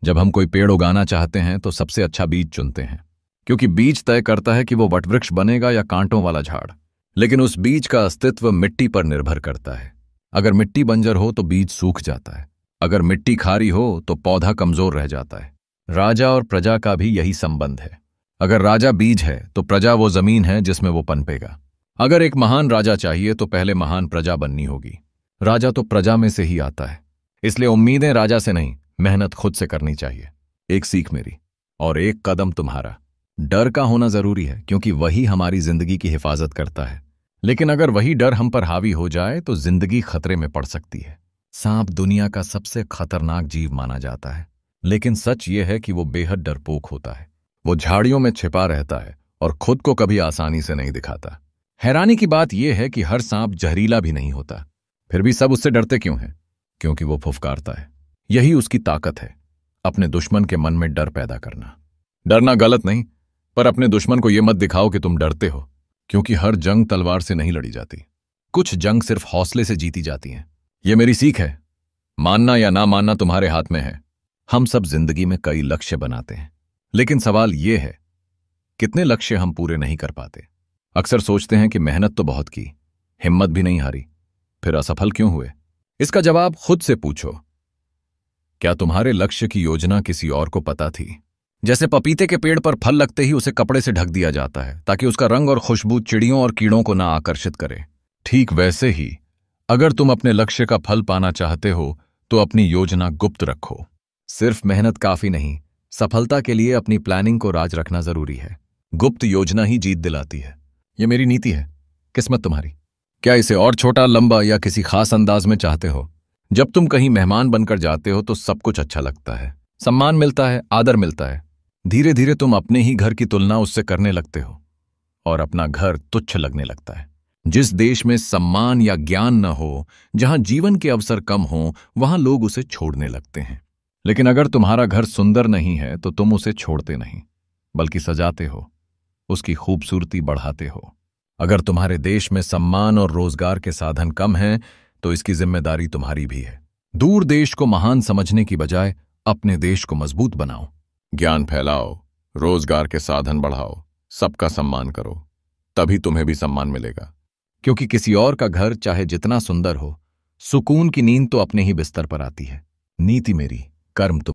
जब हम कोई पेड़ उगाना चाहते हैं तो सबसे अच्छा बीज चुनते हैं, क्योंकि बीज तय करता है कि वो वटवृक्ष बनेगा या कांटों वाला झाड़। लेकिन उस बीज का अस्तित्व मिट्टी पर निर्भर करता है। अगर मिट्टी बंजर हो तो बीज सूख जाता है, अगर मिट्टी खारी हो तो पौधा कमजोर रह जाता है। राजा और प्रजा का भी यही संबंध है। अगर राजा बीज है तो प्रजा वो जमीन है जिसमें वो पनपेगा। अगर एक महान राजा चाहिए तो पहले महान प्रजा बननी होगी। राजा तो प्रजा में से ही आता है, इसलिए उम्मीदें राजा से नहीं, मेहनत खुद से करनी चाहिए। एक सीख मेरी और एक कदम तुम्हारा। डर का होना जरूरी है, क्योंकि वही हमारी जिंदगी की हिफाजत करता है। लेकिन अगर वही डर हम पर हावी हो जाए तो जिंदगी खतरे में पड़ सकती है। सांप दुनिया का सबसे खतरनाक जीव माना जाता है, लेकिन सच ये है कि वो बेहद डरपोक होता है। वो झाड़ियों में छिपा रहता है और खुद को कभी आसानी से नहीं दिखाता। हैरानी की बात यह है कि हर सांप जहरीला भी नहीं होता, फिर भी सब उससे डरते क्यों हैं? क्योंकि वो फुफकारता है। यही उसकी ताकत है, अपने दुश्मन के मन में डर पैदा करना। डरना गलत नहीं, पर अपने दुश्मन को यह मत दिखाओ कि तुम डरते हो, क्योंकि हर जंग तलवार से नहीं लड़ी जाती। कुछ जंग सिर्फ हौसले से जीती जाती हैं। यह मेरी सीख है। मानना या ना मानना तुम्हारे हाथ में है। हम सब जिंदगी में कई लक्ष्य बनाते हैं, लेकिन सवाल यह है कितने लक्ष्य हम पूरे नहीं कर पाते। अक्सर सोचते हैं कि मेहनत तो बहुत की, हिम्मत भी नहीं हारी, फिर असफल क्यों हुए? इसका जवाब खुद से पूछो। क्या तुम्हारे लक्ष्य की योजना किसी और को पता थी? जैसे पपीते के पेड़ पर फल लगते ही उसे कपड़े से ढक दिया जाता है ताकि उसका रंग और खुशबू चिड़ियों और कीड़ों को ना आकर्षित करे, ठीक वैसे ही अगर तुम अपने लक्ष्य का फल पाना चाहते हो तो अपनी योजना गुप्त रखो। सिर्फ मेहनत काफी नहीं, सफलता के लिए अपनी प्लानिंग को राज रखना जरूरी है। गुप्त योजना ही जीत दिलाती है। यह मेरी नीति है, किस्मत तुम्हारी। क्या इसे और छोटा, लंबा या किसी खास अंदाज में चाहते हो? जब तुम कहीं मेहमान बनकर जाते हो तो सब कुछ अच्छा लगता है, सम्मान मिलता है, आदर मिलता है। धीरे धीरे तुम अपने ही घर की तुलना उससे करने लगते हो और अपना घर तुच्छ लगने लगता है। जिस देश में सम्मान या ज्ञान न हो, जहां जीवन के अवसर कम हो, वहां लोग उसे छोड़ने लगते हैं। लेकिन अगर तुम्हारा घर सुंदर नहीं है तो तुम उसे छोड़ते नहीं, बल्कि सजाते हो, उसकी खूबसूरती बढ़ाते हो। अगर तुम्हारे देश में सम्मान और रोजगार के साधन कम हैं तो इसकी जिम्मेदारी तुम्हारी भी है। दूर देश को महान समझने की बजाय अपने देश को मजबूत बनाओ। ज्ञान फैलाओ, रोजगार के साधन बढ़ाओ, सबका सम्मान करो, तभी तुम्हें भी सम्मान मिलेगा। क्योंकि किसी और का घर चाहे जितना सुंदर हो, सुकून की नींद तो अपने ही बिस्तर पर आती है। नीति मेरी, कर्म तुम।